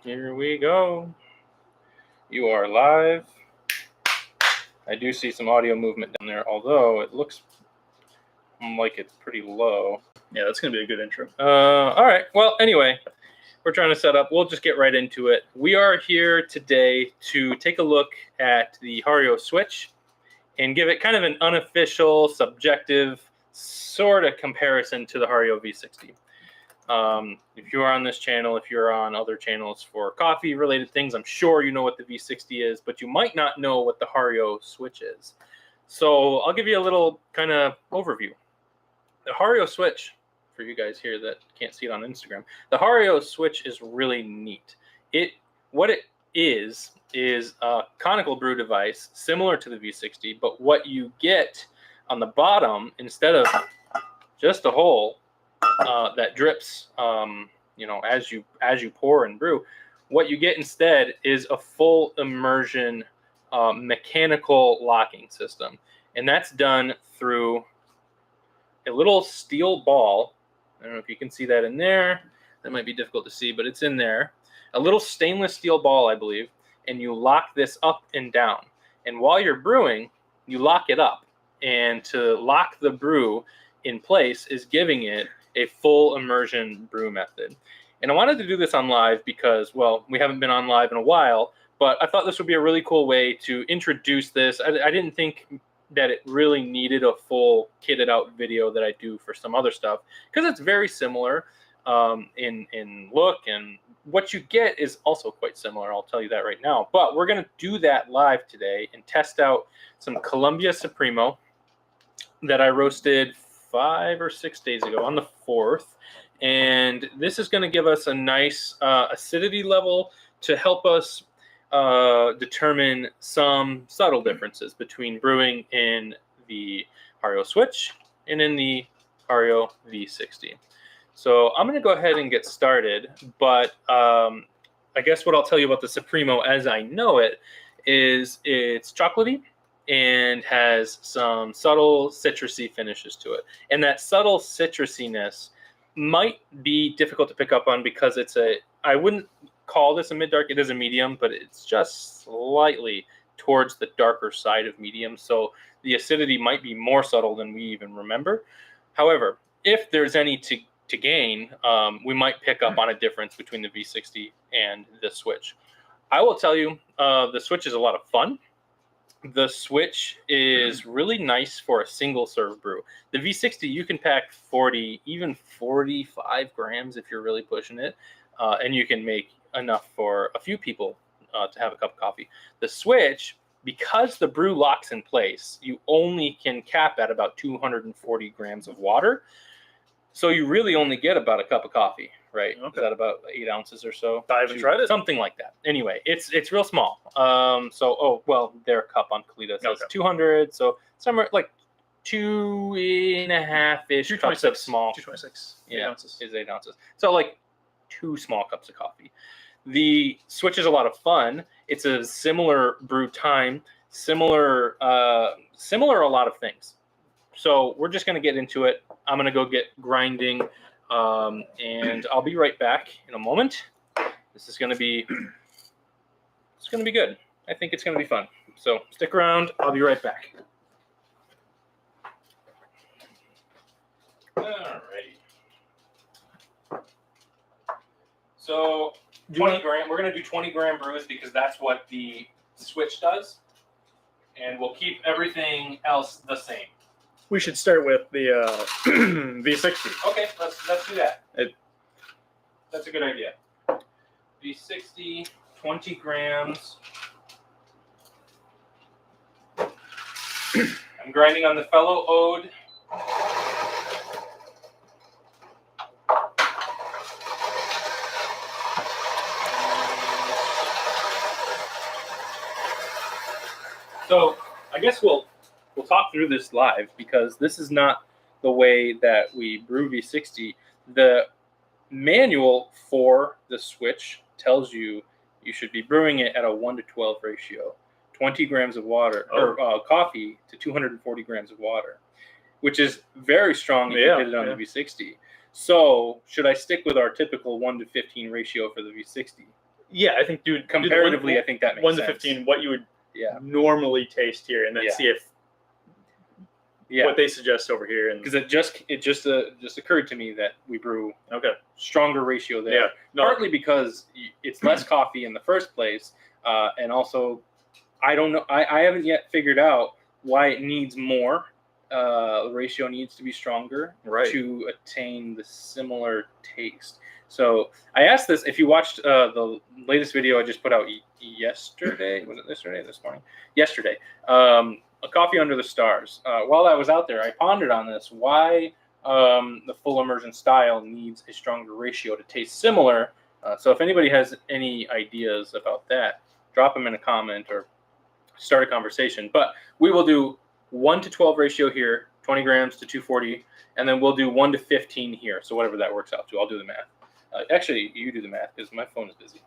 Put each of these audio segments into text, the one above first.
Here we go. You are live. I do see some audio movement down there, although it looks like it's pretty low. Yeah, that's going to be a good intro. All right. Well, anyway, we're trying to set up. We'll just get right into it. We are here today to take a look at the Hario Switch and give it kind of an unofficial, subjective sort of comparison to the Hario V60. If you're on this channel, if you're on other channels for coffee related things, I'm sure you know what the V60 is, but you might not know what the Hario Switch is. So I'll give you a little kind of overview. The Hario Switch, for you guys here that can't see it on Instagram, the Hario Switch is really neat. What it is a conical brew device similar to the V60, but what you get on the bottom, instead of just a hole that drips, as you pour and brew, what you get instead is a full immersion mechanical locking system, and that's done through a little steel ball. I don't know if you can see that in there. That might be difficult to see, but it's in there. A little stainless steel ball, I believe, and you lock this up and down. And while you're brewing, you lock it up. And to lock the brew in place is giving it a full immersion brew method. And I wanted to do this on live because, well, we haven't been on live in a while, but I thought this would be a really cool way to introduce this. I didn't think that it really needed a full kitted out video that I do for some other stuff, because it's very similar in look, and what you get is also quite similar. I'll tell you that right now. But we're going to do that live today and test out some Colombia Supremo that I roasted 5 or 6 days ago on the 4th. And this is going to give us a nice acidity level to help us determine some subtle differences between brewing in the Hario Switch and in the Hario V60. So I'm going to go ahead and get started, but I guess what I'll tell you about the Supremo as I know it is it's chocolatey and has some subtle citrusy finishes to it. And that subtle citrusiness might be difficult to pick up on because I wouldn't call this a mid-dark. It is a medium, but it's just slightly towards the darker side of medium. So the acidity might be more subtle than we even remember. However, if there's any to gain, we might pick up on a difference between the V60 and the Switch. I will tell you, the Switch is a lot of fun. The Switch is really nice for a single serve brew. The V60, you can pack 40, even 45 grams if you're really pushing it, and you can make enough for a few people to have a cup of coffee. The Switch, because the brew locks in place, you only can cap at about 240 grams of water. So you really only get about a cup of coffee, right? Okay. Is that about 8 ounces or so? I haven't tried it. Something like that. Anyway, it's real small. Their cup on Kalita says 200. So somewhere like 2.5-ish cups of small. 226. Yeah, 8 ounces. Is 8 ounces. So like 2 small cups of coffee. The Switch is a lot of fun. It's a similar brew time, similar a lot of things. So we're just going to get into it. I'm going to go get grinding, and I'll be right back in a moment. This is going to be good. I think it's going to be fun. So stick around. I'll be right back. All right. So 20 gram. We're going to do 20 gram brews because that's what the Switch does, and we'll keep everything else the same. We should start with the V60. Okay, let's do that. That's a good idea. V60, 20 grams. I'm grinding on the fellow Ode. So I guess we'll talk through this live because this is not the way that we brew V60. The manual for the Switch tells you should be brewing it at a 1:12 ratio, 20 grams of water or coffee to 240 grams of water, which is very strong if you did it on the V60. So should I stick with our typical 1-15 ratio for the V60? Yeah, I think, dude. Comparatively, I think that makes 1 sense. to 15, what you would normally taste here, and then see if what they suggest over here. And because it just occurred to me that we brew stronger ratio there. Yeah, partly because it's less coffee in the first place, and also I don't know. I haven't yet figured out why it needs more. The ratio needs to be stronger to attain the similar taste. So I asked this. If you watched the latest video I just put out yesterday, was it yesterday? This morning? Yesterday. A Coffee Under the Stars. While I was out there, I pondered on this. Why the full immersion style needs a stronger ratio to taste similar. So if anybody has any ideas about that, drop them in a comment or start a conversation. But we will do 1 to 12 ratio here, 20 grams to 240, and then we'll do 1 to 15 here. So whatever that works out to, I'll do the math. Actually, you do the math because my phone is busy.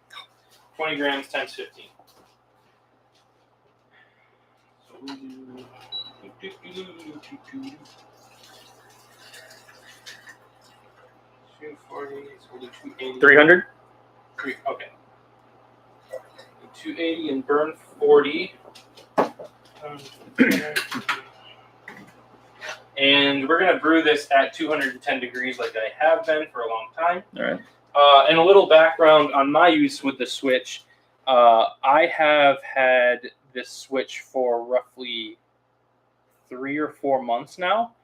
20 grams times 15. So we'll do 240, so we'll do 280. 300? Okay. 280 and burn 40. And we're going to brew this at 210 degrees like I have been for a long time. All right. And a little background on my use with the Switch. I have had this Switch for roughly 3 or 4 months now.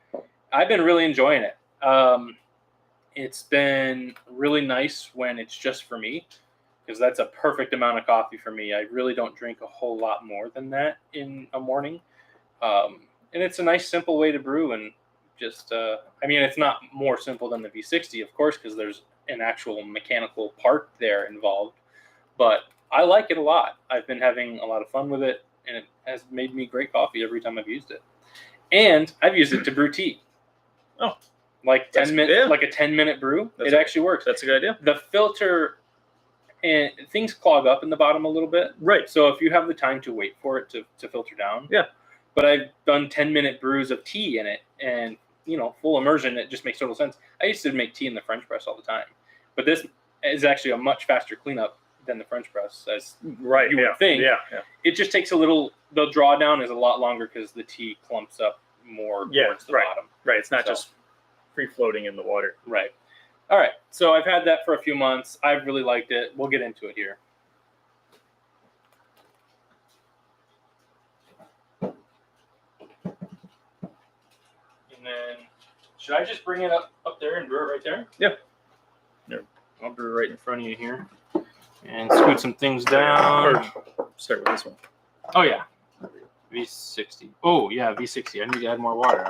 I've been really enjoying it. It's been really nice when it's just for me, because that's a perfect amount of coffee for me. I really don't drink a whole lot more than that in a morning. And it's a nice, simple way to brew. And just, I mean, it's not more simple than the V60, of course, because there's an actual mechanical part there involved. But I like it a lot. I've been having a lot of fun with it, and it has made me great coffee every time I've used it. And I've used it to brew tea. Oh, like 10 minutes, like a 10-minute brew. It actually works. That's a good idea. The filter and things clog up in the bottom a little bit. Right. So if you have the time to wait for it to filter down. Yeah. But I've done 10-minute brews of tea in it, and full immersion. It just makes total sense. I used to make tea in the French press all the time, but this is actually a much faster cleanup than the French press, as you would think. Yeah. It just takes a little. The drawdown is a lot longer because the tea clumps up more towards the bottom. Right. It's not just free floating in the water. Right. All right. So I've had that for a few months. I've really liked it. We'll get into it here. And then, should I just bring it up there and brew it right there? Yeah. I'll brew right in front of you here. And scoot some things down. Or start with this one. Oh, yeah. V60. Oh, yeah, V60. I need to add more water.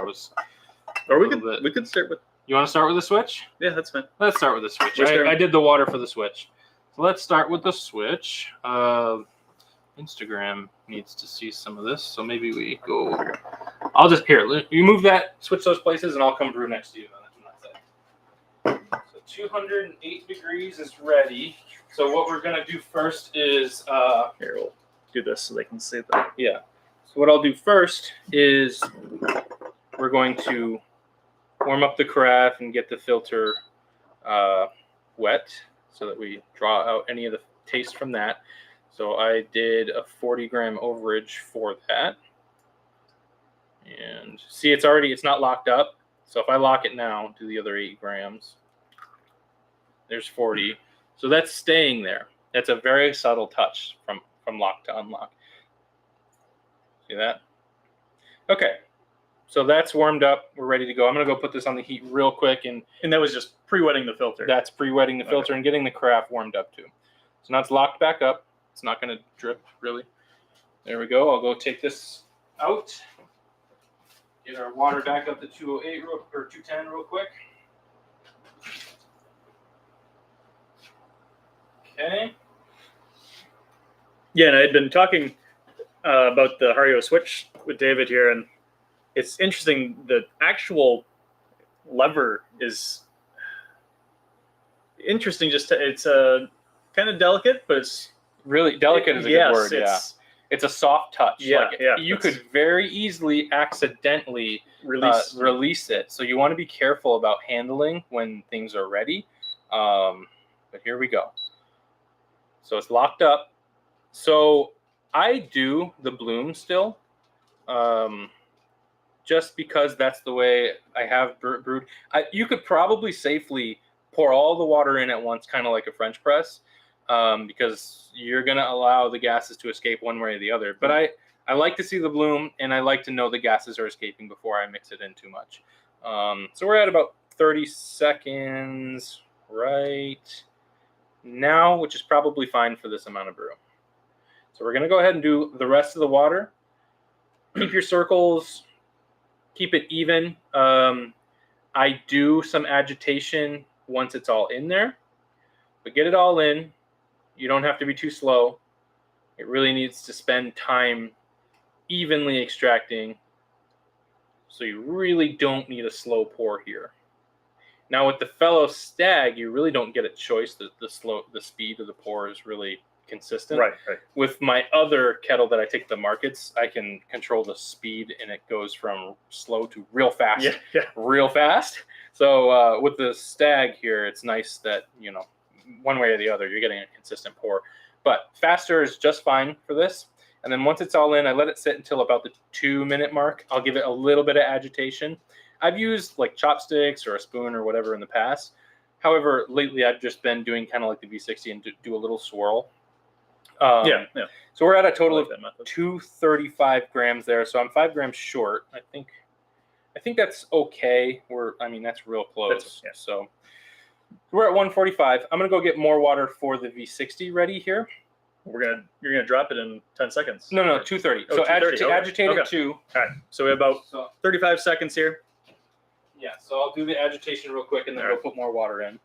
Or we could start with... You want to start with the Switch? Yeah, that's fine. Let's start with the Switch. I did the water for the Switch. So let's start with the Switch. Instagram needs to see some of this, so maybe we go... I'll just... Here, you move that, switch those places, and I'll come brew next to you. So 208 degrees is ready. So what we're going to do first is... Here, we'll do this so they can see that. Yeah. So what I'll do first is we're going to warm up the carafe and get the filter wet so that we draw out any of the taste from that. So I did a 40-gram overage for that. And see, it's not locked up. So if I lock it now, do the other 8 grams. There's 40. So that's staying there. That's a very subtle touch from lock to unlock. See that? Okay. So that's warmed up. We're ready to go. I'm going to go put this on the heat real quick. And that was just pre-wetting the filter. That's pre-wetting the filter and getting the carafe warmed up too. So now it's locked back up. It's not going to drip, really. There we go. I'll go take this out. Get our water back up to 208 or 210 real quick. Okay. Yeah, and I had been talking about the Hario Switch with David here, and it's interesting. The actual lever is interesting. It's kind of delicate, but it's really delicate is a good word. It's a soft touch. Yeah, you could very easily accidentally release. it. So you want to be careful about handling when things are ready. But here we go. So it's locked up. So I do the bloom still, just because that's the way I have brewed. You could probably safely pour all the water in at once, kind of like a French press, because you're going to allow the gases to escape one way or the other. But I like to see the bloom, and I like to know the gases are escaping before I mix it in too much. So we're at about 30 seconds right now, which is probably fine for this amount of brew. So we're going to go ahead and do the rest of the water. Keep your circles, keep it even. I do some agitation once it's all in there, but get it all in. You don't have to be too slow. It really needs to spend time evenly extracting. So you really don't need a slow pour here. Now with the fellow stag, you really don't get a choice. The speed of the pour is really consistent. Right. With my other kettle that I take to the markets, I can control the speed, and it goes from slow to real fast. Yeah. Real fast. So with the stag here, it's nice that, you know, one way or the other, you're getting a consistent pour. But faster is just fine for this. And then once it's all in, I let it sit until about the 2-minute mark. I'll give it a little bit of agitation. I've used like chopsticks or a spoon or whatever in the past. However, lately I've just been doing kind of like the V60 and do a little swirl. Yeah. So we're at a total of that method. 235 grams there. So I'm 5 grams short. I think that's okay. That's real close. Yeah. So we're at 145. I'm gonna go get more water for the V60 ready here. You're gonna drop it in 10 seconds. No, 230. Oh, So 230. agitate it too. All right. So we have about 35 seconds here. Yeah. So I'll do the agitation real quick, and then we'll put more water in.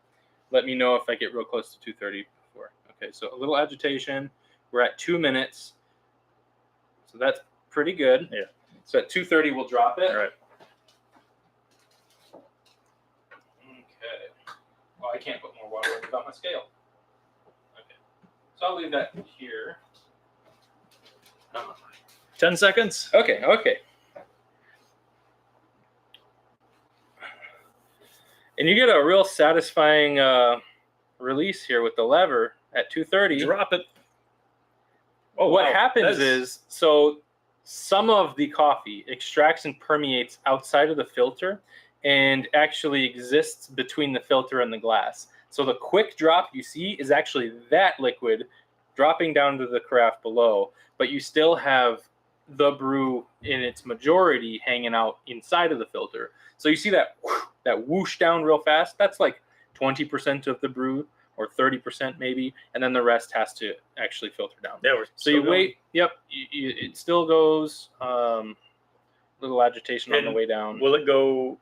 Let me know if I get real close to 230 before. Okay. So a little agitation. We're at 2 minutes. So that's pretty good. Yeah. So at 230, we'll drop it. All right. Okay. Well, I can't put more water in without my scale. Okay. So I'll leave that here. 10 seconds. Okay. And you get a real satisfying release here with the lever at 230. Drop it. Oh, what happens is, so some of the coffee extracts and permeates outside of the filter and actually exists between the filter and the glass. So the quick drop you see is actually that liquid dropping down to the carafe below, but you still have the brew in its majority hanging out inside of the filter. So you see that whoosh down real fast. That's like 20% of the brew, or 30% maybe, and then the rest has to actually filter down. Yeah, so you wait. Yep, it still goes. Little agitation on the way down. Will it go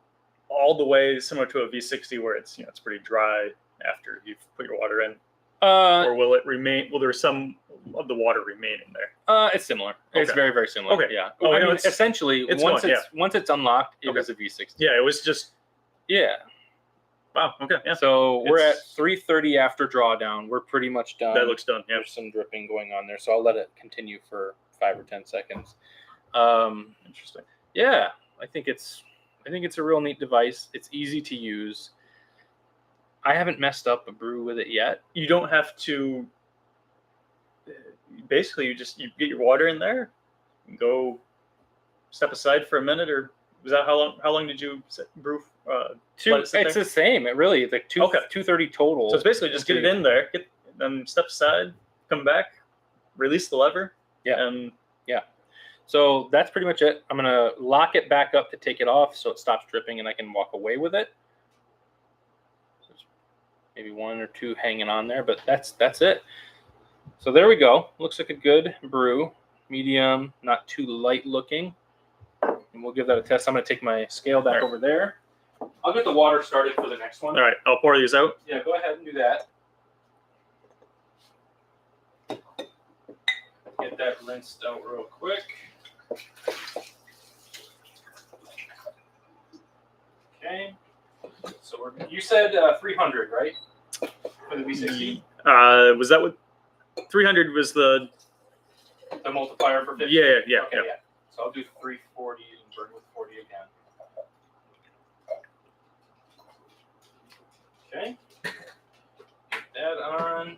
all the way similar to a V60 where it's it's pretty dry after you've put your water in, or will it remain? Will there some of the water remain in there? It's similar. Okay. It's very, very similar. Okay. Yeah. Essentially, once it's unlocked, it was a V60. Yeah, it was just. Yeah. Wow. Okay. Yeah. So we're at 3:30 after drawdown. We're pretty much done. That looks done. Yeah. There's some dripping going on there, so I'll let it continue for 5 or 10 seconds. Interesting. Yeah, I think it's a real neat device. It's easy to use. I haven't messed up a brew with it yet. You don't have to. Basically, you get your water in there, and go step aside for a minute, or was that how long did you brew? It's the same. It really like 230 total. So it's basically just get it in there, then step aside, come back, release the lever. Yeah. So that's pretty much it. I'm gonna lock it back up to take it off so it stops dripping and I can walk away with it. There's maybe 1 or 2 hanging on there, but that's it. So there we go. Looks like a good brew. Medium, not too light looking. And we'll give that a test. I'm gonna take my scale back over there. I'll get the water started for the next one. All right, I'll pour these out. Yeah, go ahead and do that. Get that rinsed out real quick. Okay. So you said 300, right? For the V60? Was that what? 300 was the multiplier for 50? Yeah. Okay, yeah. So I'll do 340 and burn with 40 again. Okay. Get that on.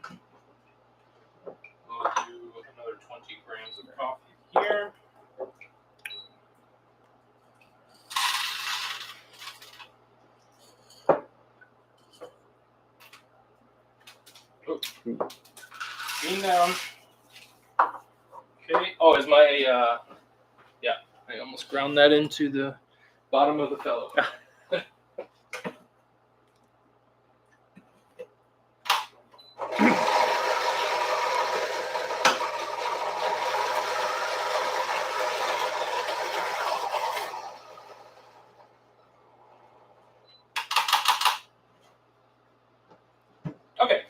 We'll do another 20 grams of coffee here. Bean down. Okay. Oh, is my yeah, I almost ground that into the bottom of the fellow. Okay.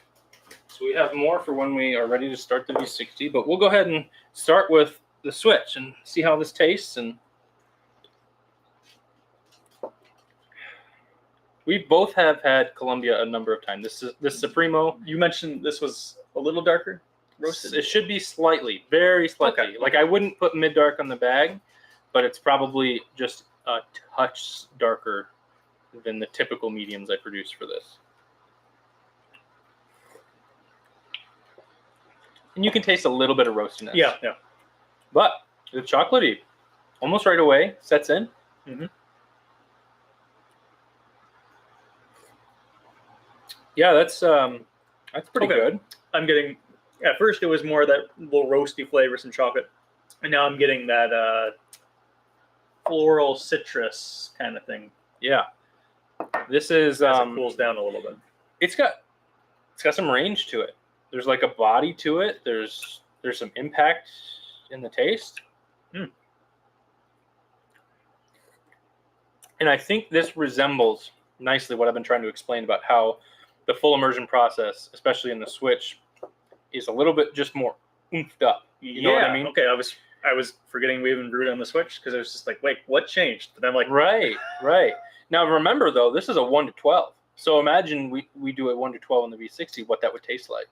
So we have more for when we are ready to start the V60, but we'll go ahead and start with the switch and see how this tastes. And we both have had Columbia a number of times. This Supremo. You mentioned this was a little darker roasted. It should be slightly, very slightly. Okay. Like I wouldn't put mid dark on the bag, but it's probably just a touch darker than the typical mediums I produce for this. And you can taste a little bit of roastiness. Yeah, yeah. But the chocolatey, almost right away, sets in. Mm-hmm. Yeah, that's pretty good. I'm getting, at first it was more that little roasty flavor, some chocolate, and now I'm getting that floral citrus kind of thing. Yeah, this is as it cools down a little bit. It's got some range to it. There's like a body to it. There's some impact in the taste. And I think this resembles nicely what I've been trying to explain about how the full immersion process, especially in the Switch, is a little bit just more oomphed up. You know what I mean? Okay, I was forgetting we even brewed on the Switch because I was just like, wait, what changed? But I'm like, right. Now remember though, this is a 1 to 12. So imagine we do a 1 to 12 on the V60, what that would taste like.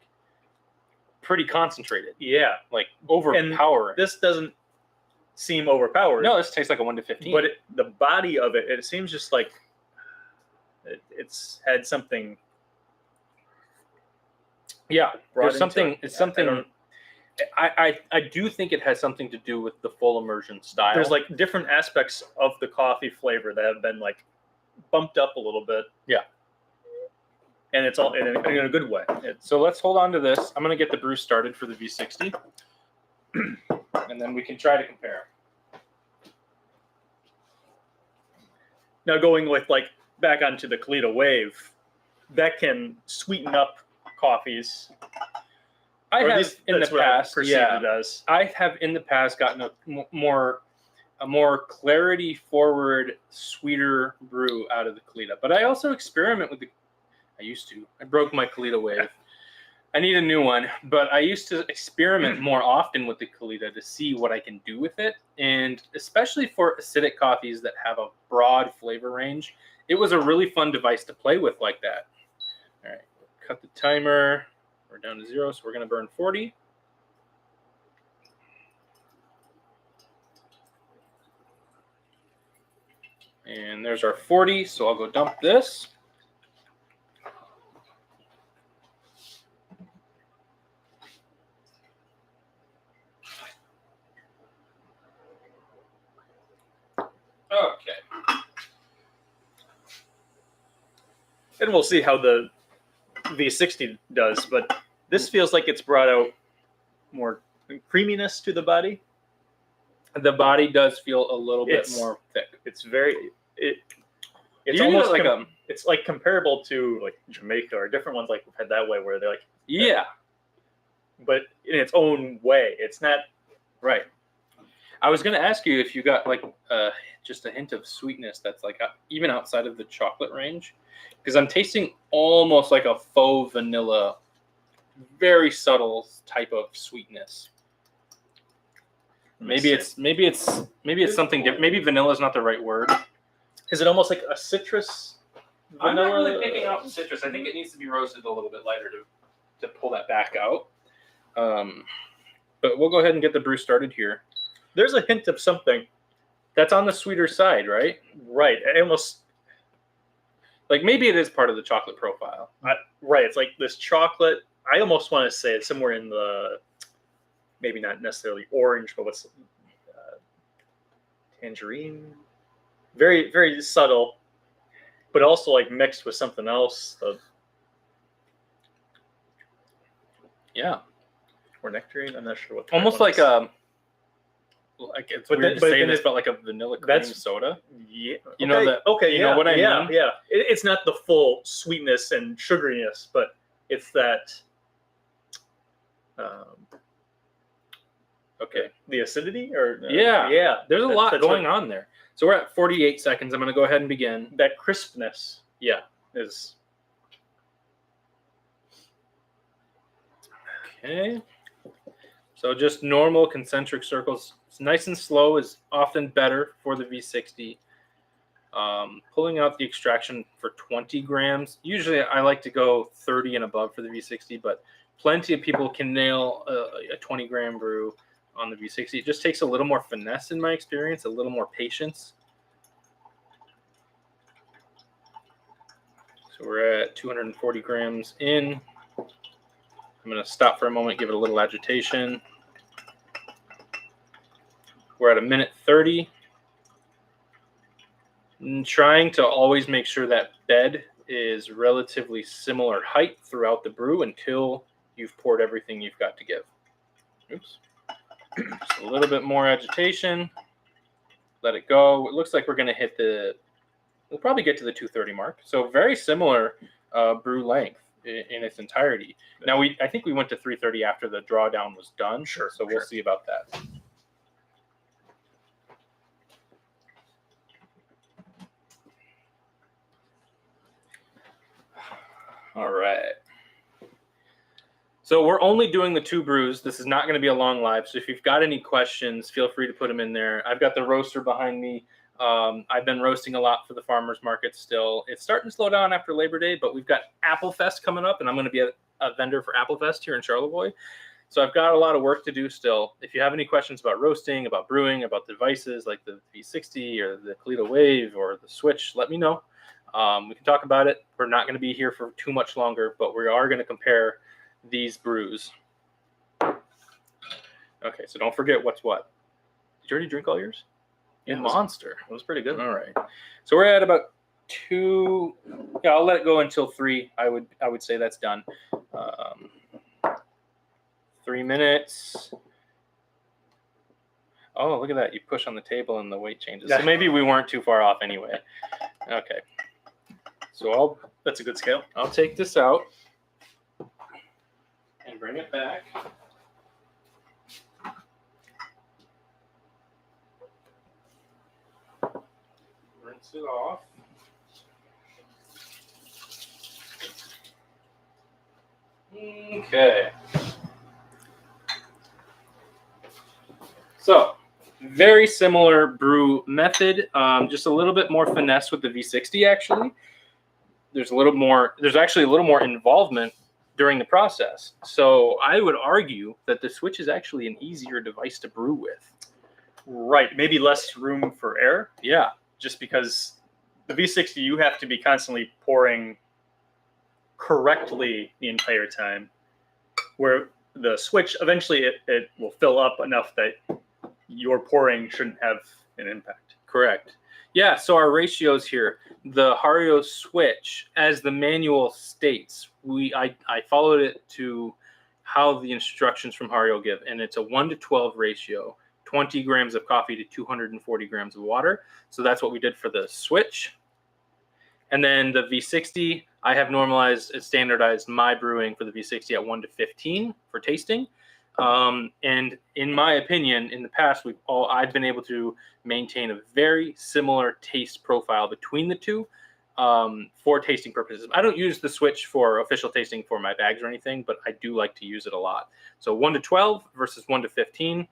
Pretty concentrated. Yeah, like overpowering. And this doesn't seem overpowered. No, this tastes like a 1 to 15. But the body of it seems just like it's had something. Yeah, there's something. It. It's something. I do think it has something to do with the full immersion style. There's like different aspects of the coffee flavor that have been like bumped up a little bit. Yeah. And it's all in a good way. So let's hold on to this. I'm going to get the brew started for the V60. And then we can try to compare. Now going with like back onto the Kalita Wave, that can sweeten up coffees. I have in the past, it does. I have in the past gotten a more clarity forward, sweeter brew out of the Kalita. But I also experiment with I broke my Kalita Wave. I need a new one, but I used to experiment more often with the Kalita to see what I can do with it. And especially for acidic coffees that have a broad flavor range, it was a really fun device to play with like that. All right, cut the timer. We're down to 0, so we're going to burn 40. And there's our 40, so I'll go dump this. Okay. And we'll see how the V60 does, but this feels like it's brought out more creaminess to the body. The body does feel a little bit more thick. It's very it's you almost like it's like comparable to like Jamaica or different ones like we've had that way where they're like but in its own way. It's not right. I was going to ask you if you got like just a hint of sweetness that's like even outside of the chocolate range, because I'm tasting almost like a faux vanilla, very subtle type of sweetness. Maybe it's something different. Maybe vanilla is not the right word. Is it almost like a citrus? I'm not really picking out citrus. I think it needs to be roasted a little bit lighter to pull that back out. But we'll go ahead and get the brew started here. There's a hint of something that's on the sweeter side, right? Right. Like maybe it is part of the chocolate profile. Right. It's like this chocolate. I almost want to say it's somewhere in the, maybe not necessarily orange, but what's tangerine? Very, very subtle, but also like mixed with something else. Yeah. Or nectarine. I'm not sure what. Almost like a. Like it's weird to say this, but like a vanilla cream soda. Yeah. You know that. Okay. You know what I mean? Yeah. It's not the full sweetness and sugariness, but it's that. Okay. The acidity, or yeah. There's a lot going on there. So we're at 48 seconds. I'm going to go ahead and begin. That crispness. Yeah. Is. Okay. So just normal concentric circles. It's nice and slow is often better for the V60. Pulling out the extraction for 20 grams. Usually I like to go 30 and above for the V60, but plenty of people can nail a 20-gram brew on the V60. It just takes a little more finesse in my experience, a little more patience. So we're at 240 grams in. I'm going to stop for a moment, give it a little agitation. We're at 1:30. And trying to always make sure that bed is relatively similar height throughout the brew until you've poured everything you've got to give. Oops. Just a little bit more agitation. Let it go. It looks like we're going to hit we'll probably get to the 230 mark. So very similar brew length in its entirety. Now, I think we went to 330 after the drawdown was done. Sure. So we'll see about that. All right. So we're only doing the 2 brews. This is not going to be a long live. So if you've got any questions, feel free to put them in there. I've got the roaster behind me. I've been roasting a lot for the farmers market still. It's starting to slow down after Labor Day, but we've got Apple Fest coming up, and I'm going to be a vendor for Apple Fest here in Charlevoix. So I've got a lot of work to do still. If you have any questions about roasting, about brewing, about devices like the V60 or the Kalita Wave or the Switch, let me know. We can talk about it. We're not going to be here for too much longer, but we are going to compare these brews. Okay, so don't forget what's what. Did you already drink all yours? Yeah, Monster. It was pretty good. All right. So we're at about 2. Yeah, I'll let it go until 3. I would say that's done. 3 minutes. Oh, look at that. You push on the table and the weight changes. So maybe we weren't too far off anyway. Okay. So that's a good scale. I'll take this out and bring it back. Rinse it off. Okay. So, very similar brew method, just a little bit more finesse with the V60 actually. There's actually a little more involvement during the process. So I would argue that the Switch is actually an easier device to brew with. Right, maybe less room for error. Yeah. Just because the V60, you have to be constantly pouring correctly the entire time, where the Switch, eventually it will fill up enough that your pouring shouldn't have an impact. Correct. Yeah, so our ratios here, the Hario Switch, as the manual states, I followed it to how the instructions from Hario give, and it's a 1:12 ratio, 20 grams of coffee to 240 grams of water. So that's what we did for the Switch. And then the V60, I have normalized and standardized my brewing for the V60 at 1:15 for tasting. And in my opinion, in the past, I've been able to maintain a very similar taste profile between the two for tasting purposes. I don't use the Switch for official tasting for my bags or anything, but I do like to use it a lot. So 1:12 versus 1:15.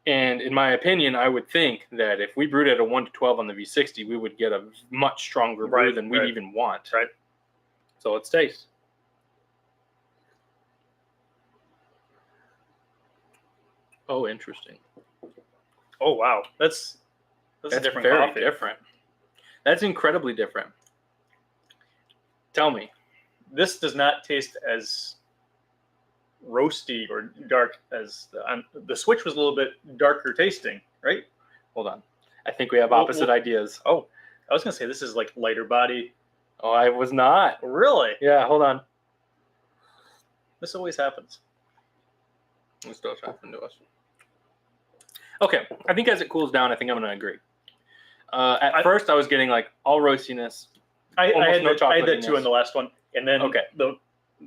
And in my opinion, I would think that if we brewed at a 1:12 on the V60, we would get a much stronger brew than we'd even want. Right. So let's taste. Oh, interesting. Oh, wow. That's a different very coffee. Different. That's incredibly different. Tell me. This does not taste as roasty or dark as the Switch was a little bit darker tasting, right? Hold on. I think we have opposite ideas. Oh, I was gonna say this is like lighter body. Oh, I was not. Really? Yeah, hold on. This always happens. This does happen to us. Okay, I think as it cools down, I think I'm going to agree. At first, I was getting like all roastiness. I had no that too in the last one, and then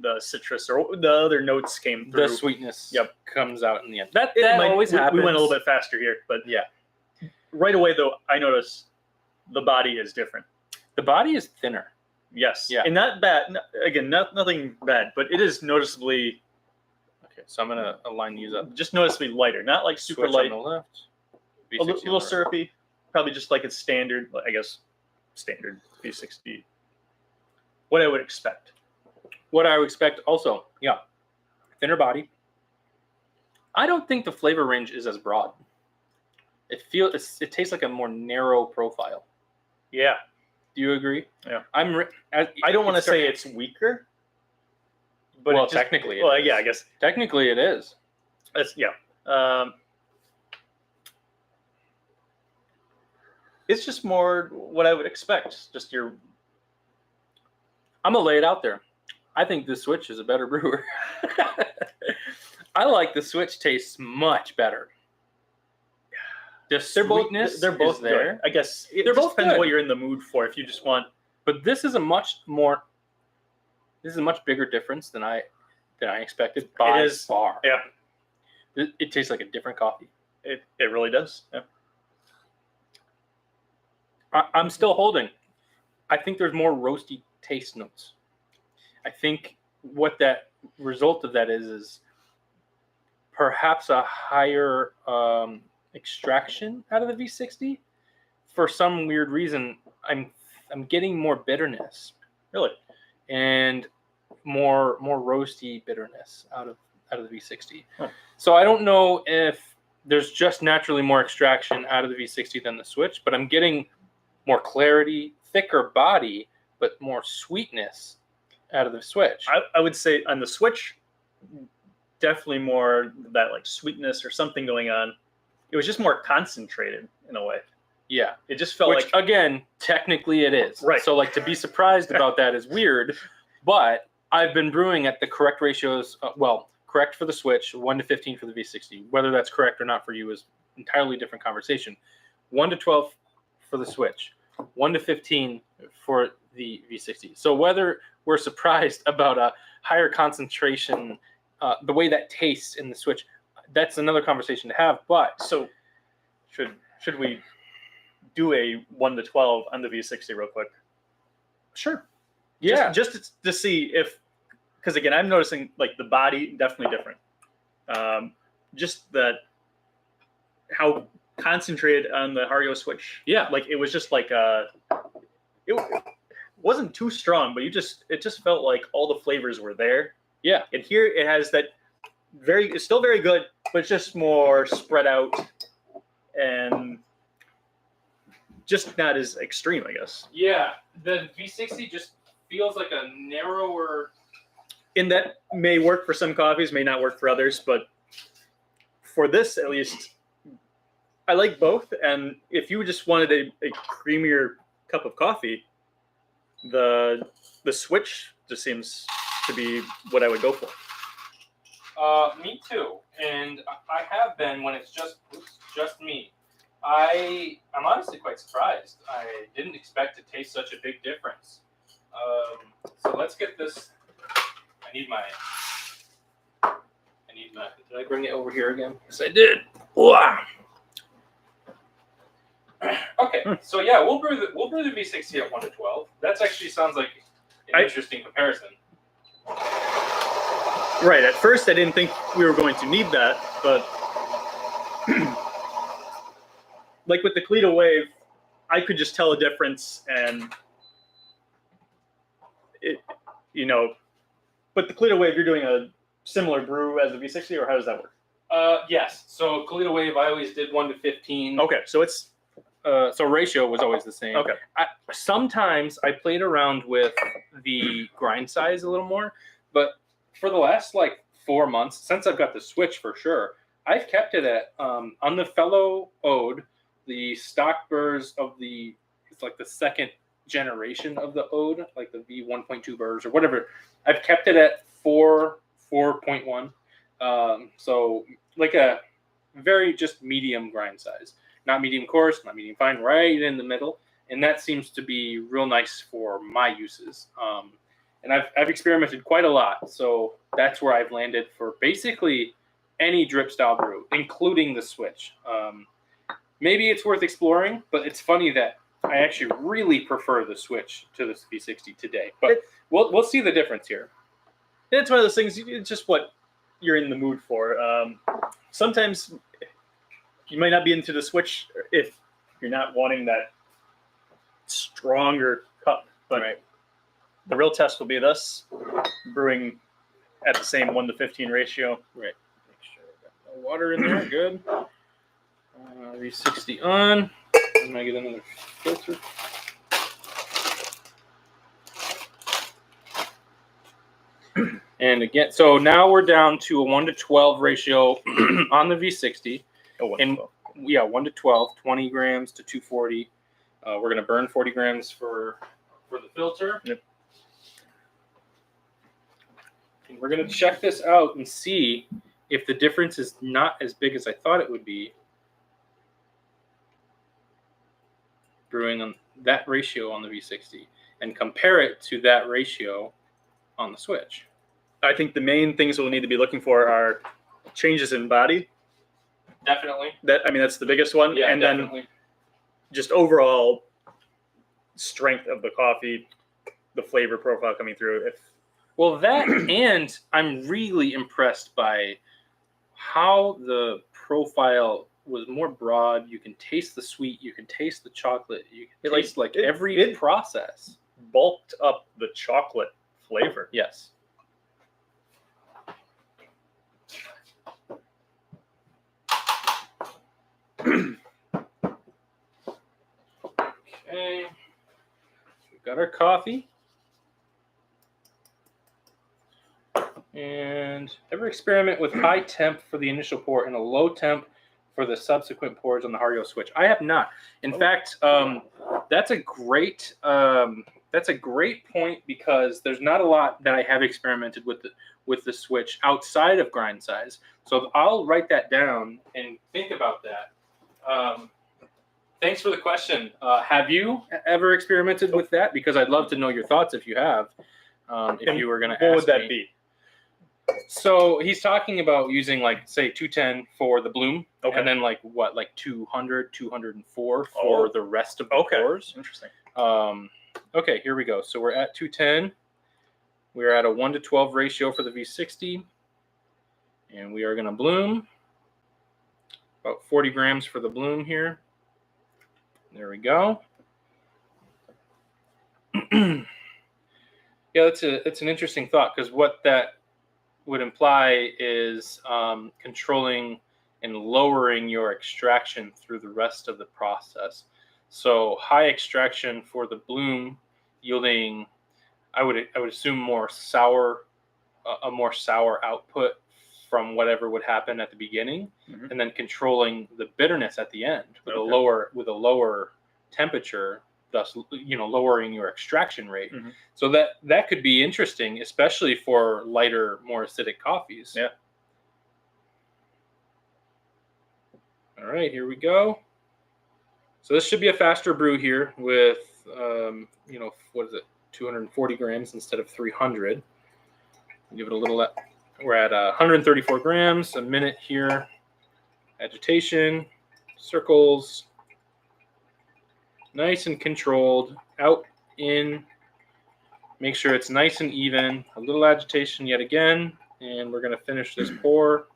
the citrus or the other notes came through. The sweetness comes out in the end. That always happens. We went a little bit faster here, but yeah. Right away, though, I noticed the body is different. The body is thinner. Yes. Yeah. And not bad. Again, nothing bad, but it is noticeably. Okay, so I'm gonna align these up. Just noticeably lighter, not like super Switch light. on the left. A little syrupy, probably just like its standard. I guess standard V60. What I would expect. What I would expect, also, yeah, thinner body. I don't think the flavor range is as broad. It tastes like a more narrow profile. Yeah. Do you agree? Yeah. I don't want to say it's weaker, but well, technically, yeah, I guess technically it is. It's just more what I would expect. Just your. I'm gonna lay it out there. I think the Switch is a better brewer. I like the Switch tastes much better. The sweetness they're both there. Good. I guess they're both depends good. what you're in the mood for. If you just want, but this is a much bigger difference than I expected by far. Yeah, it tastes like a different coffee. It really does. Yeah. I'm still holding. I think there's more roasty taste notes. I think what that result of that is perhaps a higher extraction out of the V60. For some weird reason, I'm getting more bitterness, really, and more roasty bitterness out of the V60. Huh. So I don't know if there's just naturally more extraction out of the V60 than the Switch, but I'm getting more clarity, thicker body, but more sweetness out of the Switch. I would say on the Switch, definitely more that like sweetness or something going on. It was just more concentrated in a way. Yeah. It just felt like, again, technically it is. Right. So like to be surprised about that is weird, but I've been brewing at the correct ratios. Correct for the Switch, 1-15 for the V60. Whether that's correct or not for you is entirely different conversation. 1-12 for the Switch, 1-15 for the V60. So whether we're surprised about a higher concentration, the way that tastes in the Switch, that's another conversation to have. But so should we do a 1-12 on the V60 real quick? Sure. Yeah. Just to see if, because again, I'm noticing like the body definitely different. Just that how concentrated on the Hario Switch. Yeah. Like it was just like it wasn't too strong, but it just felt like all the flavors were there. Yeah. And here it has that it's still very good, but it's just more spread out and just not as extreme, I guess. Yeah. The V60 just feels like a narrower. And that may work for some coffees, may not work for others, but for this at least, I like both. And if you just wanted a creamier cup of coffee, the Switch just seems to be what I would go for. Me too. And I have been when it's just me. I'm honestly quite surprised. I didn't expect to taste such a big difference. So let's get this. I need my. Did I bring it over here again? Yes, I did. Wow. Okay, so yeah, we'll brew the V60 at 1-12. That actually sounds like an interesting comparison. Right. At first, I didn't think we were going to need that, but like with the Cleto Wave, I could just tell a difference, and But the Cleto Wave, you're doing a similar brew as the V60, or how does that work? Yes. So Cleto Wave, I always did 1-15. Okay, so it's so ratio was always the same. Okay. Sometimes I played around with the grind size a little more, but for the last like 4 months, since I've got the Switch for sure, I've kept it at on the fellow Ode, the stock burrs of it's like the second generation of the Ode, like the V1.2 burrs or whatever. I've kept it at 4.1. So like a very just medium grind size, not medium coarse, not medium fine, right in the middle. And that seems to be real nice for my uses. And I've experimented quite a lot. So that's where I've landed for basically any drip style brew, including the Switch. Maybe it's worth exploring, but it's funny that I actually really prefer the Switch to the V60 today. But we'll see the difference here. It's one of those things. It's just what you're in the mood for. Sometimes you might not be into the Switch if you're not wanting that stronger cup. But Right. the real test will be this: brewing at the same 1:15 ratio. Right. Make sure I got no water in there. Good. V60 on. I'm gonna get another filter. And again, so now we're down to a 1:12 ratio on the V60. Oh, 1 And 12. yeah, 1:12, 20 grams to 240. We're gonna burn 40 grams for the filter. Yep. And we're gonna check this out and see if the difference is not as big as I thought it would be. Brewing on that ratio on the V60 and compare it to that ratio on the Switch. I think the main things we'll need to be looking for are changes in body. Definitely. That's the biggest one. Yeah, and definitely. then just overall strength of the coffee, the flavor profile coming through. Well, that and I'm really impressed by how the profile was more broad. You can taste the sweet, you can taste the chocolate, you can taste every process. Bulked up the chocolate flavor. Yes. Okay. We've got our coffee. And ever experiment with high temp for the initial pour and a low temp for the subsequent pours on the Hario Switch? I have not. In fact, that's a great point because there's not a lot that I have experimented with the Switch outside of grind size. So I'll write that down and think about that. Thanks for the question. Have you ever experimented with that? Because I'd love to know your thoughts if you have. If you were going to ask me. What would that be? So he's talking about using like say 210 for the bloom, Okay. and then like 200, 204 for the rest of the pours. Interesting. Okay, here we go. So we're at 210. We're at a 1:12 ratio for the V60, and we are going to bloom about 40 grams for the bloom here. There we go. Yeah, that's an interesting thought because what that would imply is controlling and lowering your extraction through the rest of the process. So high extraction for the bloom, yielding, I would assume a more sour output from whatever would happen at the beginning, and then controlling the bitterness at the end with a lower temperature, thus lowering your extraction rate. So that could be interesting, especially for lighter, more acidic coffees. Yeah. All right, here we go. So this should be a faster brew here with what is it, 240 grams instead of 300. Give it a little. We're at 134 grams a minute here. Agitation, circles. Nice and controlled, out, in, make sure it's nice and even, a little agitation yet again, and we're going to finish this pour.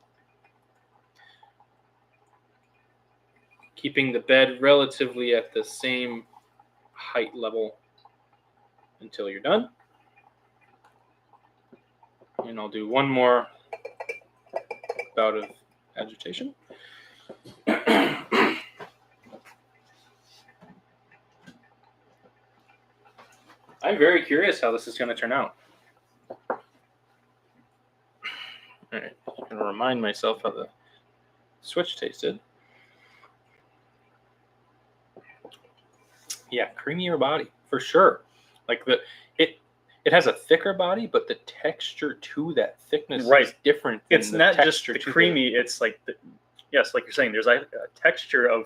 Keeping the bed relatively at the same height level until you're done. And I'll do one more bout of agitation. I'm very curious how this is going to turn out. All right, I'm going to remind myself how the Switch tasted. Yeah, creamier body for sure. Like it has a thicker body, but the texture to that thickness is different. It's not just the creamy. It's like yes, like you're saying, there's a texture of.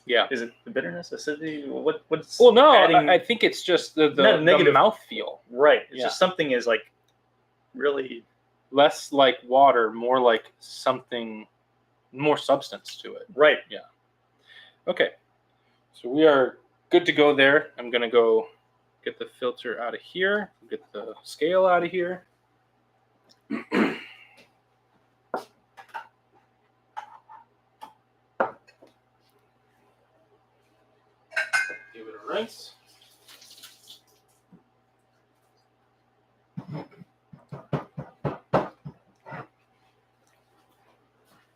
Yeah. Is it the bitterness, acidity? What's? Well, no, adding, I think it's just the negative mouthfeel. Right. It's just something is like really less like water, more like something, more substance to it. Right. Yeah. Okay. So we are good to go there. I'm gonna go get the filter out of here, get the scale out of here. Give it a rinse.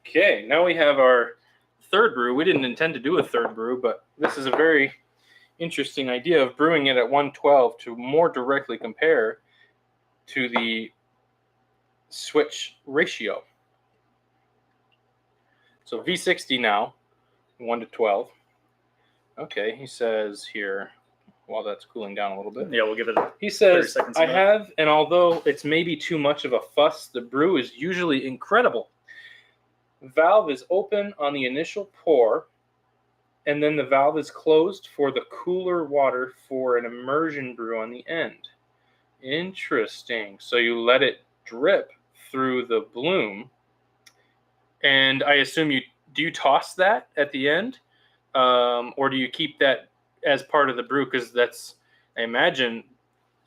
Okay, now we have our third brew. We didn't intend to do a third brew, but this is a very interesting idea of brewing it at 112 to more directly compare to the Switch ratio. So V60 now, 1 to 12. Okay, he says here, while that's cooling down a little bit. Yeah, we'll give it. He says, I have, and although it's maybe too much of a fuss, the brew is usually incredible. Valve is open on the initial pour, and then the valve is closed for the cooler water for an immersion brew on the end. Interesting. So you let it drip through the bloom, and I assume do you toss that at the end, or do you keep that as part of the brew? Because that's, I imagine,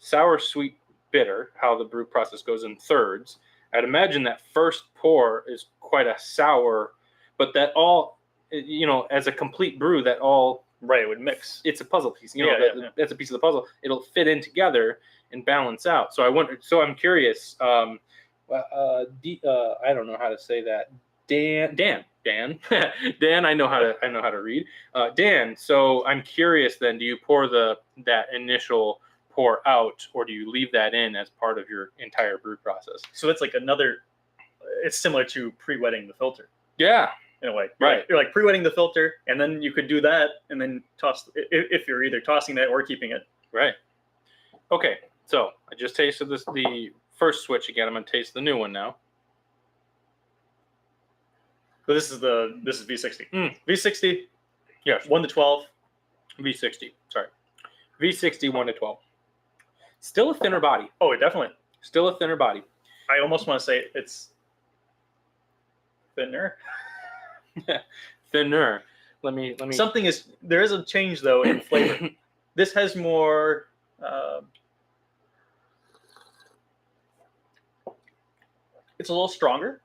sour, sweet, bitter, how the brew process goes in thirds. I'd imagine that first pour is quite a sour, but that all, as a complete brew, that all it would mix. It's a puzzle piece. That's a piece of the puzzle. It'll fit in together and balance out. So I'm curious. I don't know how to say that. Dan. Dan. I know how to read. Dan. So I'm curious. Then, do you pour that initial pour out, or do you leave that in as part of your entire brew process? So it's like it's similar to pre-wetting the filter. Yeah. In a way. Right. You're like pre-wetting the filter, and then you could do that and then toss, if you're either tossing that or keeping it. Right. Okay. So I just tasted the first Switch again. I'm going to taste the new one now. So this is V60. V60. Yes. 1 to 12. V60. Sorry. V60 1 to 12. Still a thinner body. Oh, definitely. Still a thinner body. I almost want to say it's thinner. Thinner. Let me. There is a change though in flavor. This has more. It's a little stronger.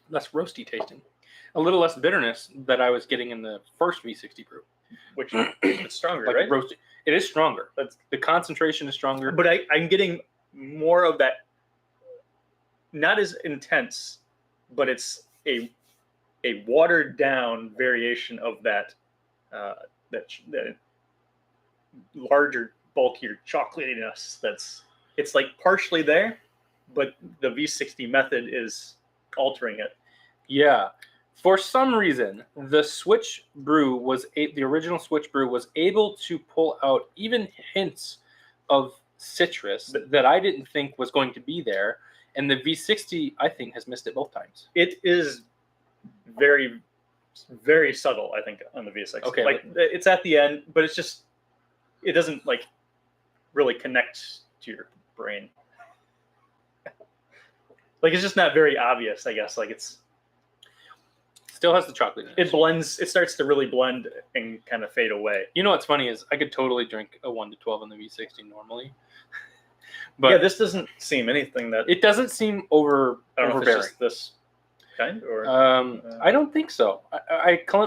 Less roasty tasting. A little less bitterness that I was getting in the first V60 brew. Which it's stronger, like right? Roasty. It is stronger. The concentration is stronger. But I'm getting more of that. Not as intense, but it's a watered down variation of that larger, bulkier chocolatiness. It's like partially there, but the V60 method is altering it. Yeah. For some reason, the Switch brew the original Switch brew was able to pull out even hints of citrus that I didn't think was going to be there. And the V60, I think, has missed it both times. It is very, very subtle, I think, on the V60. Okay. Like, it's at the end, but it doesn't, like, really connect to your brain. Like, it's just not very obvious, I guess. Like, it's... Still has the chocolate in it. It blends. It starts to really blend and kind of fade away. You know what's funny is I could totally drink a 1 to 12 on the V60 normally. But yeah, this doesn't seem anything that... It doesn't seem overbearing. I don't know if it's just this kind, or... I don't think so.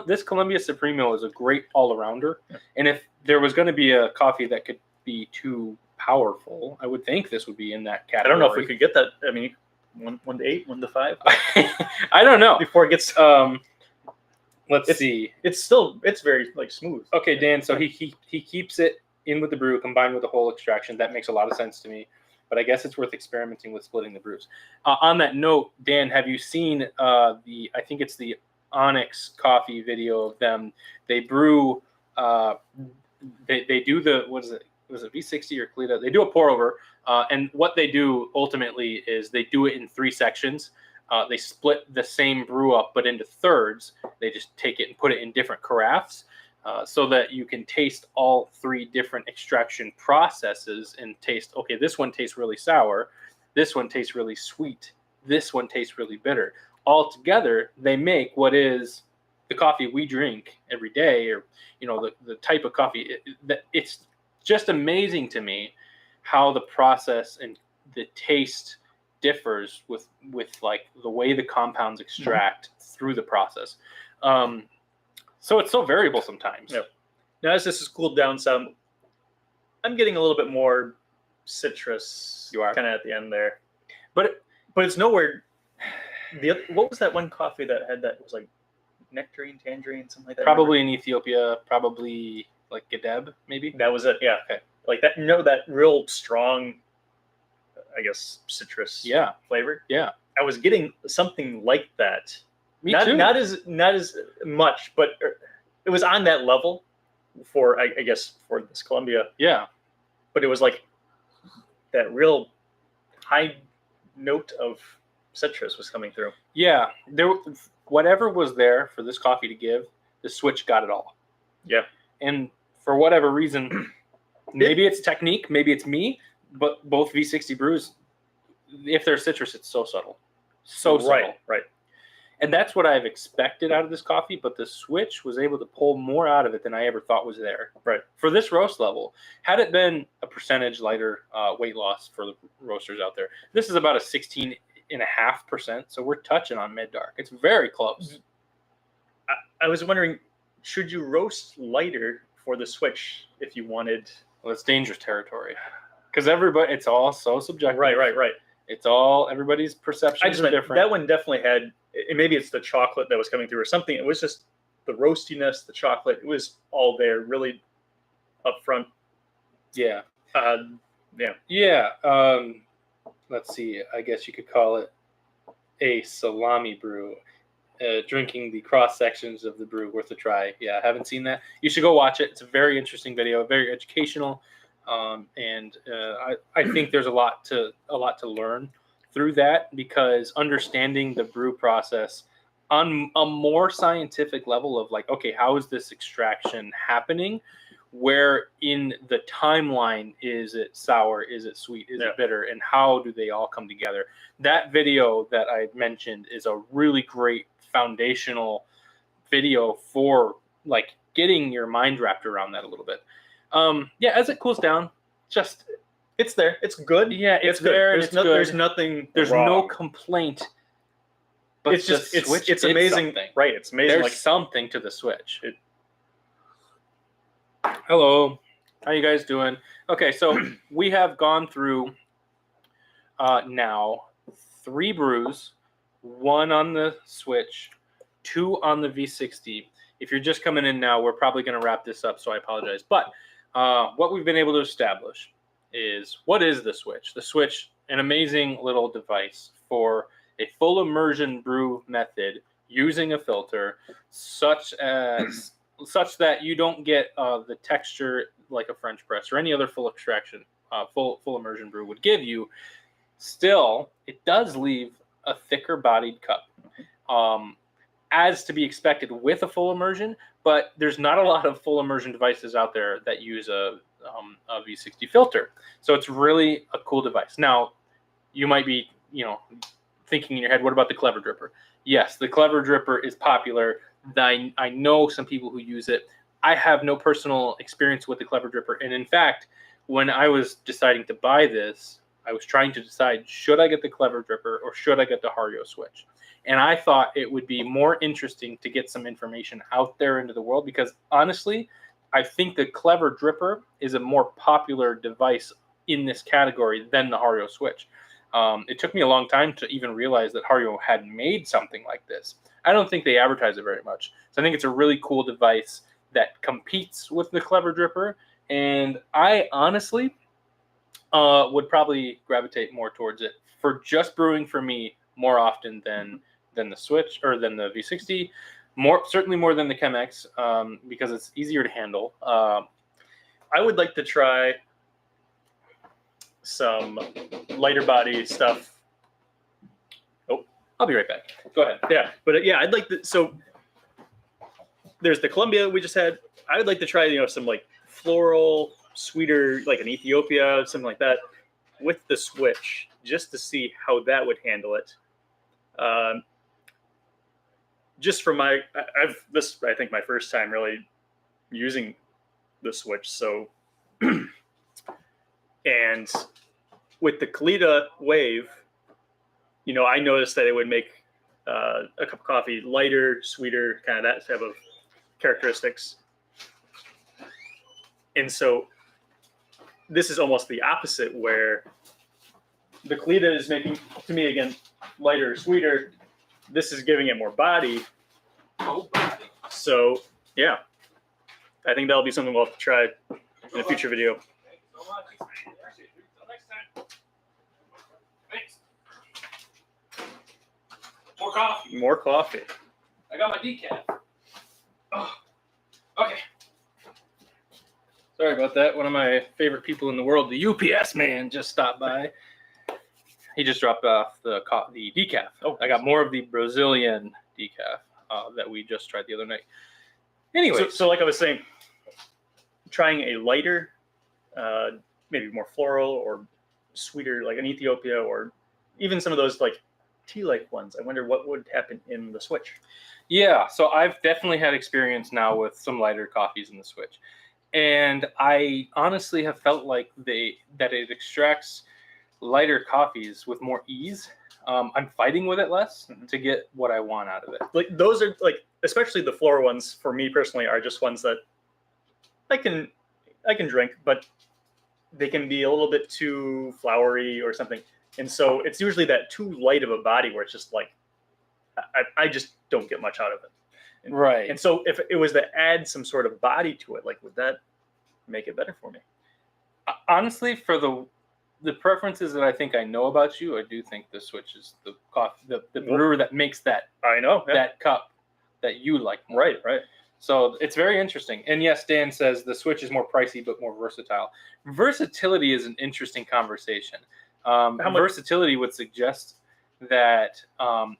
This Columbia Supremo is a great all-arounder. Yeah. And if there was going to be a coffee that could be too powerful, I would think this would be in that category. I don't know if we could get that. I mean, 1 to 8, 1 to 5? I don't know. Before it gets... let's see. It's very, like, smooth. Okay, Dan, so he keeps it in with the brew combined with the whole extraction. That makes a lot of sense to me. But I guess it's worth experimenting with splitting the brews. On that note, Dan, have you seen I think it's the Onyx Coffee video of them? They brew, they do the, what is it? Was it V60 or Cleta? They do a pour over. And what they do ultimately is they do it in 3 sections. They split the same brew up, but into thirds. They just take it and put it in different carafes. So that you can taste all 3 different extraction processes and taste, okay, this one tastes really sour, this one tastes really sweet, this one tastes really bitter. All together, they make what is the coffee we drink every day, or the type of coffee. It's just amazing to me how the process and the taste differs with like the way the compounds extract through the process. So it's so variable sometimes. Yep. Now, as this has cooled down some, I'm getting a little bit more citrus. You are kind of at the end there, but it's nowhere. What was that one coffee that had that? It was like nectarine, tangerine, something like that. Probably in Ethiopia. Probably like Gadeb, maybe. That was it. Yeah. Okay. Like that. That real strong, I guess, citrus. Yeah. Flavor. Yeah. I was getting something like that. Me too. Not as much, but it was on that level for I guess for this Columbia. Yeah. But it was like that real high note of citrus was coming through. Yeah. Whatever was there for this coffee to give, the Switch got it all. Yeah. And for whatever reason, maybe it's technique, maybe it's me, but both V60 brews, if they're citrus, it's so subtle. So subtle. Right. And that's what I've expected out of this coffee, but the Switch was able to pull more out of it than I ever thought was there. Right. For this roast level, had it been a percentage lighter weight loss for the roasters out there, this is about a 16.5%, so we're touching on mid-dark. It's very close. I was wondering, should you roast lighter for the Switch if you wanted? Well, it's dangerous territory. Because it's all so subjective. Right. It's all, everybody's perceptions are different. That one definitely had, and maybe it's the chocolate that was coming through or something. It was just the roastiness, the chocolate. It was all there, really up front. Yeah. Yeah. Let's see. I guess you could call it a salami brew. Drinking the cross sections of the brew, worth a try. Yeah, I haven't seen that. You should go watch it. It's a very interesting video, very educational. And I think there's a lot to learn through that, because understanding the brew process on a more scientific level of like, okay, how is this extraction happening? Where in the timeline is it sour? Is it sweet? Is it bitter? And how do they all come together? That video that I mentioned is a really great foundational video for like getting your mind wrapped around that a little bit. As it cools down, just it's there. It's good. Yeah, it's there. Good. There's nothing. There's wrong. No complaint. But it's just Switch, it's amazing. Something. Right. It's amazing. There's something to the Switch. Hello, how you guys doing? Okay, so we have gone through now 3 brews, 1 on the Switch, 2 on the V60. If you're just coming in now, we're probably going to wrap this up, so I apologize. But what we've been able to establish is, what is the Switch? The Switch, an amazing little device for a full immersion brew method using a filter, such that you don't get the texture like a French press or any other full extraction, full immersion brew would give you. Still, it does leave a thicker bodied cup, as to be expected with a full immersion, but there's not a lot of full immersion devices out there that use a V60 filter. So it's really a cool device. Now, you might be, thinking in your head, what about the Clever Dripper? Yes, the Clever Dripper is popular. I know some people who use it. I have no personal experience with the Clever Dripper. And in fact, when I was deciding to buy this, I was trying to decide, should I get the Clever Dripper or should I get the Hario Switch? And I thought it would be more interesting to get some information out there into the world, because honestly, I think the Clever Dripper is a more popular device in this category than the Hario Switch. It took me a long time to even realize that Hario had made something like this. I don't think they advertise it very much. So I think it's a really cool device that competes with the Clever Dripper And I honestly would probably gravitate more towards it for just brewing for me more often than the Switch or than the V60. Certainly more than the Chemex, because it's easier to handle. I would like to try some lighter body stuff. Oh, I'll be right back. Go ahead. Yeah, but yeah, I'd like to. So there's the Columbia we just had. I would like to try, some like floral, sweeter, like an Ethiopia, something like that, with the Switch, just to see how that would handle it. Just from I think my first time really using the Switch. So, and with the Kalita Wave, I noticed that it would make a cup of coffee lighter, sweeter, kind of that type of characteristics. And so this is almost the opposite, where the Kalita is making, to me, again, lighter, sweeter. This is giving it more body. Oh, body. So, yeah. I think that'll be something we'll have to try in a future video. Thanks so much. Until next time. Thanks. More coffee. More coffee. I got my decaf. Oh, okay. Sorry about that. One of my favorite people in the world, the UPS man, just stopped by. He just dropped off the decaf. Oh, I got more of the Brazilian decaf that we just tried the other night. Anyway, so like I was saying, trying a lighter, maybe more floral or sweeter, like an Ethiopia, or even some of those like tea-like ones. I wonder what would happen in the Switch. Yeah, so I've definitely had experience now with some lighter coffees in the Switch, and I honestly have felt like that it extracts lighter coffees with more ease. I'm fighting with it less to get what I want out of it. Like those are like, especially the floral ones for me personally, are just ones that I can drink, but they can be a little bit too flowery or something. And so it's usually that too light of a body where it's just like, I just don't get much out of it. Right. And so if it was to add some sort of body to it, like, would that make it better for me? Honestly, for the preferences that I think I know about you, I do think the Switch is the coffee, the brewer that makes that that cup that you like more. Right. So it's very interesting. And yes, Dan says the Switch is more pricey but more versatile. Versatility is an interesting conversation. Versatility would suggest that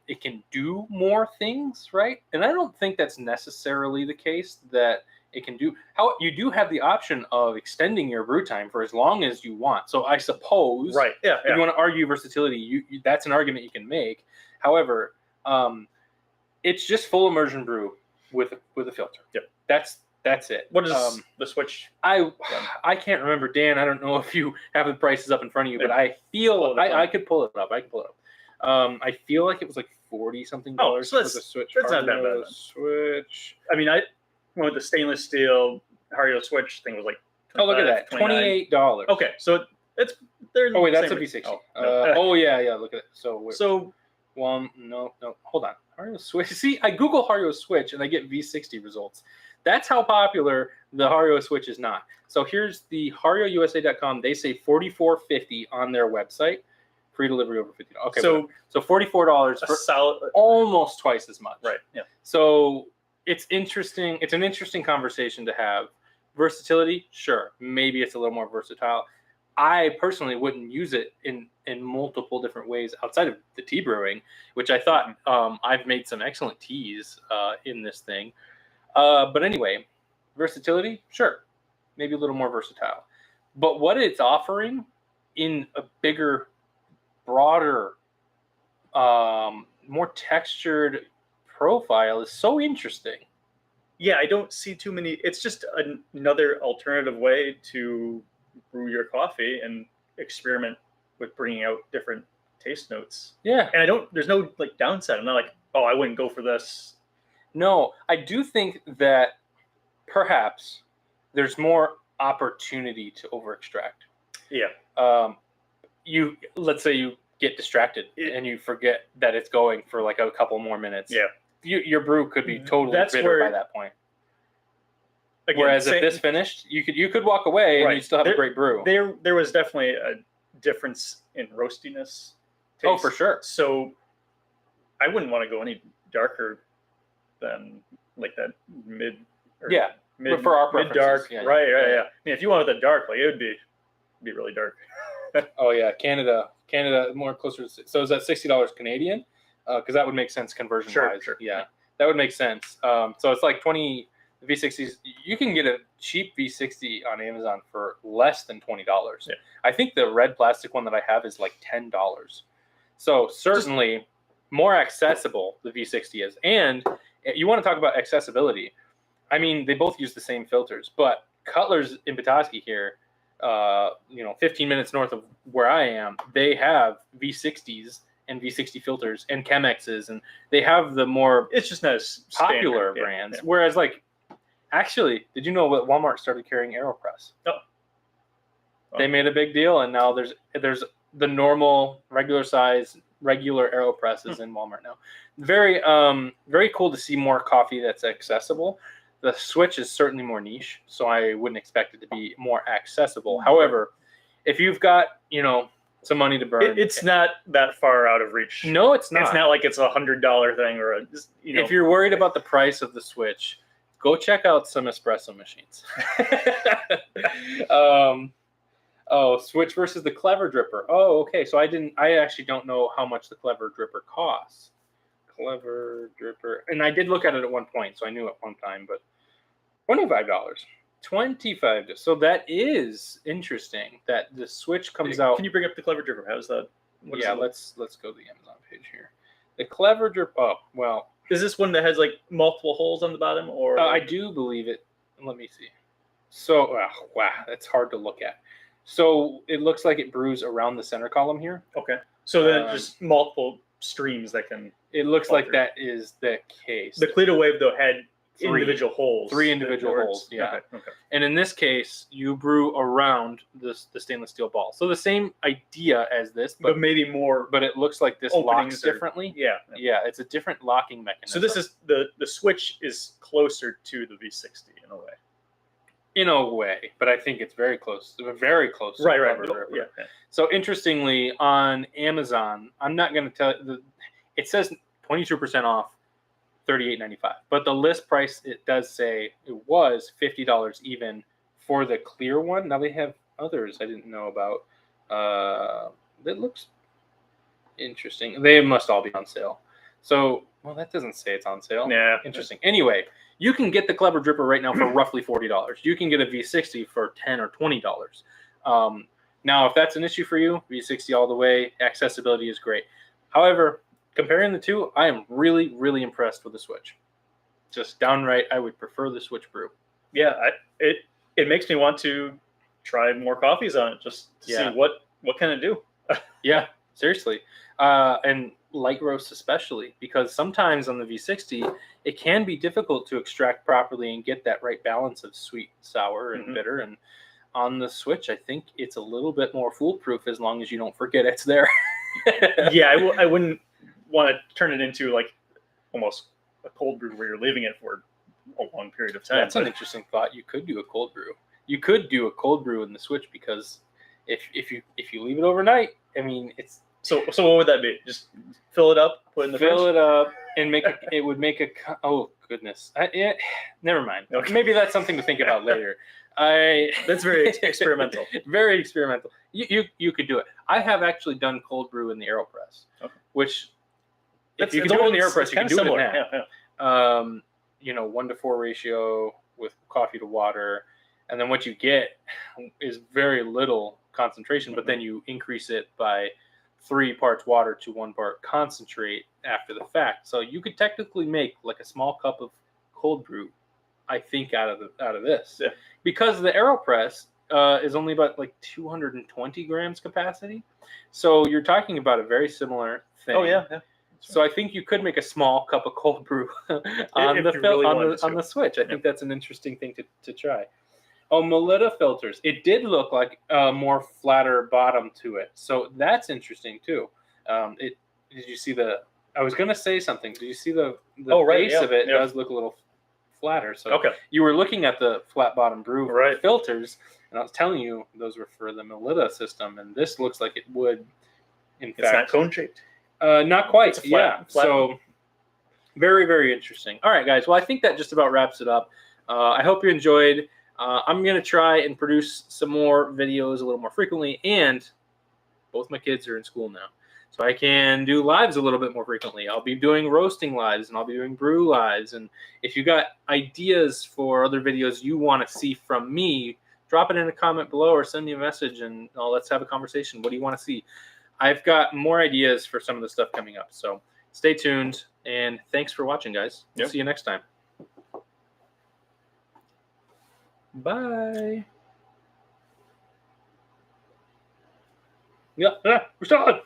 it can do more things, right? And I don't think that's necessarily the case, that it can do. How you do have the option of extending your brew time for as long as you want. So I suppose, right, yeah, if you want to argue versatility, you that's an argument you can make. However, it's just full immersion brew with a filter. Yep, that's it. What is the Switch? I can't remember, Dan. I don't know if you have the prices up in front of you, but I feel I could pull it up. I feel like it was like $40-something for the Switch. That's not that bad. Switch. I mean, I went with the stainless steel Hario Switch thing. Was like, look at that, $28. Okay, so it's they're. Oh wait, that's a V60. Oh yeah, look at it. No, hold on. Hario Switch. See, I Google Hario Switch and I get V60 results. That's how popular the Hario Switch is not. So here's the HarioUSA.com. They say $44.50 on their website. Free delivery over $50. Okay, so $44 for solid, almost twice as much. Right. Yeah. So it's interesting. It's an interesting conversation to have. Versatility, sure. Maybe it's a little more versatile. I personally wouldn't use it in multiple different ways outside of the tea brewing, which I thought I've made some excellent teas in this thing. But anyway, versatility, sure. Maybe a little more versatile. But what it's offering in a bigger, broader, more textured profile is so interesting. Yeah, I don't see too many. It's just another alternative way to brew your coffee and experiment with bringing out different taste notes. Yeah. And there's no like downside. I'm not like, oh, I wouldn't go for this. No, I do think that perhaps there's more opportunity to over extract. Yeah. Let's say you get distracted and you forget that it's going for like a couple more minutes. Yeah. Your brew could be totally bitter by that point. again, Whereas if this finished, you could walk away and you still have a great brew. There was definitely a difference in roastiness. Oh, for sure. So I wouldn't want to go any darker than like that mid. But for our mid dark. yeah, Right. I mean, if you wanted the dark, like it would be really dark. Oh yeah, Canada more closer to, so is that $60 Canadian? Because that would make sense conversion wise. Sure. Yeah, that would make sense. So it's like 20 V60s. You can get a cheap V60 on Amazon for less than $20. Yeah. I think the red plastic one that I have is like $10. So certainly more accessible the V60 is. And you want to talk about accessibility. I mean, they both use the same filters, but Cutler's in Petoskey here, 15 minutes north of where I am, they have V60s and V60 filters and Chemexes, and they have the more it's just not as popular brands. Yeah. Whereas, like, actually, did you know that Walmart started carrying AeroPress? Oh. They made a big deal, and now there's the normal, regular size, regular AeroPresses in Walmart now. Very, very cool to see more coffee that's accessible. The Switch is certainly more niche, so I wouldn't expect it to be more accessible. However, if you've got, some money to burn, it's not that far out of reach. No, it's not. It's not like it's $100 thing or If you're worried about the price of the Switch, go check out some espresso machines. Switch versus the Clever Dripper. Oh, okay. So I actually don't know how much the Clever Dripper costs. Clever Dripper, and I did look at it at one point, so I knew at one time, but $25. $25. So that is interesting that the Switch comes out. Can you bring up the Clever Dripper? How's that? Let's go to the Amazon page here. The Clever Dripper. Oh, well. Is this one that has like multiple holes on the bottom, or? I do believe it. Let me see. So, wow, that's hard to look at. So it looks like it brews around the center column here. Okay. So then just multiple streams that can. It looks like that is the case. The Cleto Wave though had individual holes. 3 individual holes. Yeah. Okay. And in this case, you brew around the stainless steel ball. So the same idea as this, but maybe more. But it looks like this locks differently. Yeah. It's a different locking mechanism. So this is the Switch is closer to the V60 in a way. In a way, but I think it's very close. Very close. Right. Yeah. So interestingly, on Amazon, I'm not going to tell you. It says 22% off, $38.95. But the list price, it does say it was $50 even for the clear one. Now they have others I didn't know about. That looks interesting. They must all be on sale. So, well, that doesn't say it's on sale. Yeah. Interesting. Anyway, you can get the Clever Dripper right now for roughly $40. You can get a V60 for $10 or $20. Now, if that's an issue for you, V60 all the way, accessibility is great. However, comparing the two, I am really, really impressed with the Switch. Just downright, I would prefer the Switch brew. Yeah, it makes me want to try more coffees on it just to see what can it do. Yeah, seriously. And light roasts especially, because sometimes on the V60, it can be difficult to extract properly and get that right balance of sweet, sour, and bitter. And on the Switch, I think it's a little bit more foolproof as long as you don't forget it's there. Yeah, I wouldn't want to turn it into like almost a cold brew where you're leaving it for a long period of time. That's an interesting thought. You could do a cold brew. You could do a cold brew in the Switch because if you leave it overnight, I mean, it's so what would that be? Just fill it up, put it in the fridge? Fill it up, and make it would make a. Oh goodness, never mind. Okay. Maybe that's something to think about later. That's very experimental. Very experimental. You could do it. I have actually done cold brew in the AeroPress, which if you can do it in the AeroPress, you can do it in that. Yeah. 1-to-4 ratio with coffee to water, and then what you get is very little concentration, but then you increase it by 3 parts water to 1 part concentrate after the fact. So you could technically make like a small cup of cold brew, I think, out of this. Yeah. Because the AeroPress is only about like 220 grams capacity. So you're talking about a very similar thing. Oh yeah. So I think you could make a small cup of cold brew on the Switch. I think that's an interesting thing to try. Oh, Melita filters. It did look like a more flatter bottom to it. So that's interesting too. Did you see I was going to say something. Did you see the base of it? It does look a little flatter. So Okay. you were looking at the flat bottom brew Right. filters, and I was telling you those were for the Melita system, and this looks like it would. In It's not fact, cone shaped. not quite. It's a flat- flat So very, very interesting. All right, guys. Well, I think that just about wraps it up. I hope you enjoyed. I'm going to try and produce some more videos a little more frequently, and both my kids are in school now, so I can do lives a little bit more frequently. I'll be doing roasting lives, and I'll be doing brew lives. And if you got ideas for other videos you want to see from me, drop it in a comment below or send me a message, and let's have a conversation. What do you want to see? I've got more ideas for some of the stuff coming up, so stay tuned, and thanks for watching, guys. We'll see you next time. Bye. Yeah, we're still on.